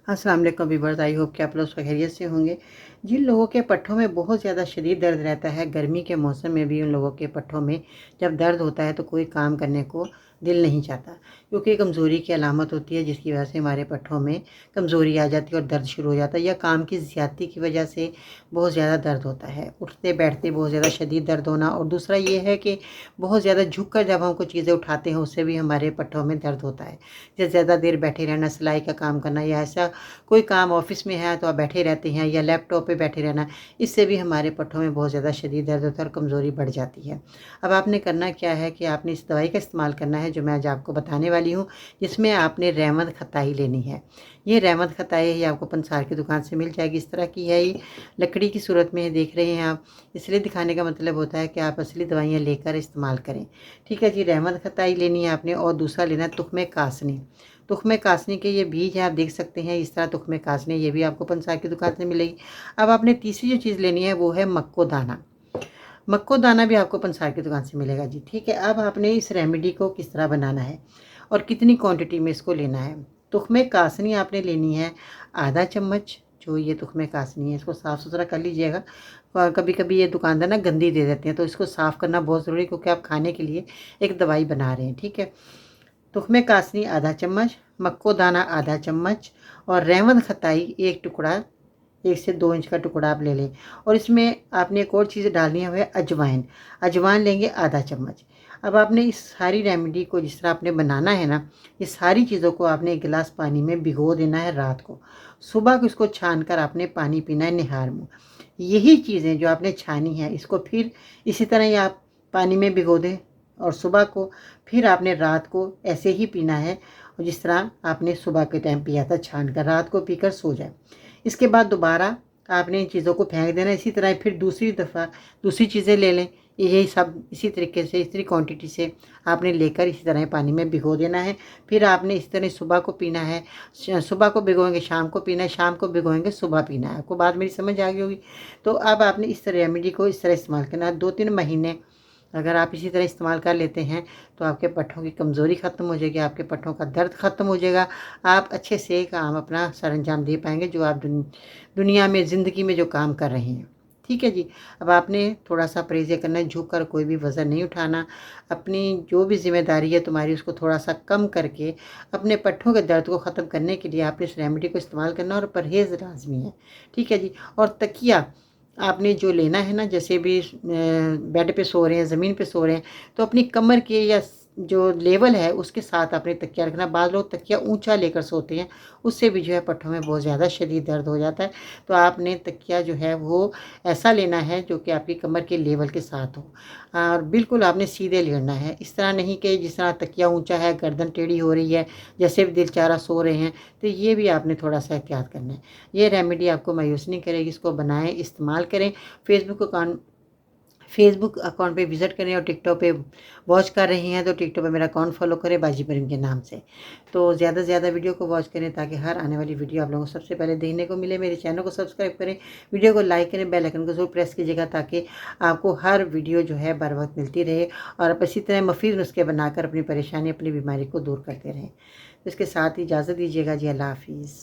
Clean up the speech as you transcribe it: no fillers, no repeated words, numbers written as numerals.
अस्सलाम वालेकुम viewers, I hope कि आप लोग खैरियत से होंगे। जिन लोगों के पट्ठों में बहुत ज़्यादा शदीद दर्द रहता है, गर्मी के मौसम में भी उन लोगों के पट्ठों में जब दर्द होता है तो कोई काम करने को दिल नहीं चाहता, क्योंकि कमज़ोरी की अलामत होती है, जिसकी वजह से हमारे पट्ठों में कमज़ोरी आ जाती है और दर्द शुरू हो जाता है, या काम की ज़्यादती की वजह से बहुत ज़्यादा दर्द होता है, उठते बैठते बहुत ज़्यादा शदीद दर्द होना। और दूसरा ये है कि बहुत ज़्यादा झुक कर जब हम कोई चीज़ें उठाते हैं उससे भी हमारे पट्ठों में दर्द होता है। जैसे ज़्यादा देर बैठे रहना, सिलाई का काम करना, या ऐसा कोई काम ऑफिस में है तो आप बैठे रहते हैं, या लैपटॉप पे बैठे रहना, इससे भी हमारे पट्ठों में बहुत ज़्यादा शदीद दर्द होता है और कमज़ोरी बढ़ जाती है। अब आपने करना क्या है कि आपने इस दवाई का इस्तेमाल करना है जो मैं आज आपको बताने वाली हूँ, जिसमें आपने रहमत खताई लेनी है। ये रहमत खताई ये आपको पंसार की दुकान से मिल जाएगी। इस तरह की है, ये लकड़ी की सूरत में देख रहे हैं आप, इसलिए दिखाने का मतलब होता है कि आप असली दवाइयाँ लेकर इस्तेमाल करें। ठीक है जी, रहमत खताई लेनी है आपने, और दूसरा लेना है तुख्मे कासनी। तुख्मे कासनी के ये बीज हैं, आप देख सकते हैं इस तरह तुख्मे कासनी, ये भी आपको पंसार की दुकान से मिलेगी। अब आपने तीसरी जो चीज़ लेनी है वो है मक्को दाना। मक्को दाना भी आपको पंसार की दुकान से मिलेगा जी। ठीक है, अब आपने इस रेमेडी को किस तरह बनाना है और कितनी क्वांटिटी में इसको लेना है। तुख्मे कासनी आपने लेनी है आधा चम्मच। जो ये तुख्मे कासनी है इसको साफ़ सुथरा कर लीजिएगा। कभी कभी ये दुकानदार ना गंदी दे देते हैं, तो इसको साफ़ करना बहुत ज़रूरी है, क्योंकि आप खाने के लिए एक दवाई बना रहे हैं। ठीक है, तुख्मे कासनी आधा चम्मच, मक्को दाना आधा चम्मच, और रहमत खताई एक टुकड़ा, 1 से 2 इंच का टुकड़ा आप ले लें। और इसमें आपने एक और चीज़ डालनी है, अजवाइन। अजवाइन लेंगे आधा चम्मच। अब आपने इस सारी रेमेडी को जिस तरह आपने बनाना है ना, ये सारी चीज़ों को आपने 1 गिलास पानी में भिगो देना है रात को। सुबह को इसको छान कर आपने पानी पीना है निहार मुँह। यही चीज़ें जो आपने छानी है इसको फिर इसी तरह ही आप पानी में भिगो दें, और सुबह को फिर आपने रात को ऐसे ही पीना है, और जिस तरह आपने सुबह के टाइम पिया था छान कर, रात को पीकर सो जाए। इसके बाद दोबारा आपने इन चीज़ों को फेंक देना। इसी तरह फिर दूसरी दफ़ा दूसरी चीज़ें ले लें, यही सब इसी तरीके से इसी क्वांटिटी से आपने लेकर इसी तरह पानी में भिगो देना है। फिर आपने इस तरह सुबह को पीना है, सुबह को भिगोएंगे शाम को पीना है, शाम को भिगोएंगे सुबह पीना है। आपको बात मेरी समझ आ गई होगी। तो अब आपने इस तरह रेमेडी को इस तरह इस्तेमाल करना है। 2-3 महीने अगर आप इसी तरह इस्तेमाल कर लेते हैं तो आपके पट्ठों की कमज़ोरी ख़त्म हो जाएगी, आपके पट्ठों का दर्द ख़त्म हो जाएगा। आप अच्छे से काम अपना सरअंजाम दे पाएंगे जो आप दुनिया में ज़िंदगी में जो काम कर रहे हैं। ठीक है जी। अब आपने थोड़ा सा परहेज़ करना है, झुक कर कोई भी वज़न नहीं उठाना। अपनी जो भी ज़िम्मेदारी है तुम्हारी उसको थोड़ा सा कम करके अपने पट्ठों के दर्द को ख़त्म करने के लिए आपने इस रेमेडी को इस्तेमाल करना, और परहेज़ लाजमी है। ठीक है जी। और तकिया आपने जो लेना है ना, जैसे भी बेड पे सो रहे हैं, ज़मीन पे सो रहे हैं, तो अपनी कमर के या जो लेवल है उसके साथ आपने तकिया रखना। बाद लोग तकिया ऊंचा लेकर सोते हैं, उससे भी जो है पट्ठों में बहुत ज़्यादा शदीद दर्द हो जाता है। तो आपने तकिया जो है वो ऐसा लेना है जो कि आपकी कमर के लेवल के साथ हो, और बिल्कुल आपने सीधे लेना है। इस तरह नहीं कि जिस तरह तकिया ऊंचा है गर्दन टेढ़ी हो रही है, जैसे भी दिलचारा सो रहे हैं, तो ये भी आपने थोड़ा सा एहतियात करना है। ये रेमेडी आपको मायूस नहीं करेगी, इसको बनाएं, इस्तेमाल करें। फेसबुक अकाउंट पे विज़िट करें, और टिकटॉक पे वॉच कर रहे हैं तो टिकटॉक पे मेरा अकाउंट फॉलो करें बाजी परिम के नाम से। तो ज़्यादा से ज़्यादा वीडियो को वॉच करें ताकि हर आने वाली वीडियो आप लोगों को सबसे पहले देखने को मिले। मेरे चैनल को सब्सक्राइब करें, वीडियो को लाइक करें, बेल आइकन को ज़रूर प्रेस कीजिएगा ताकि आपको हर वीडियो जो है बर वक्त मिलती रहे, और आप इसी तरह मुफीद नुस्खे बनाकर अपनी परेशानी अपनी बीमारी को दूर करते रहें। तो इसके साथ ही इजाज़त दीजिएगा जी। अल्लाह हाफिज़।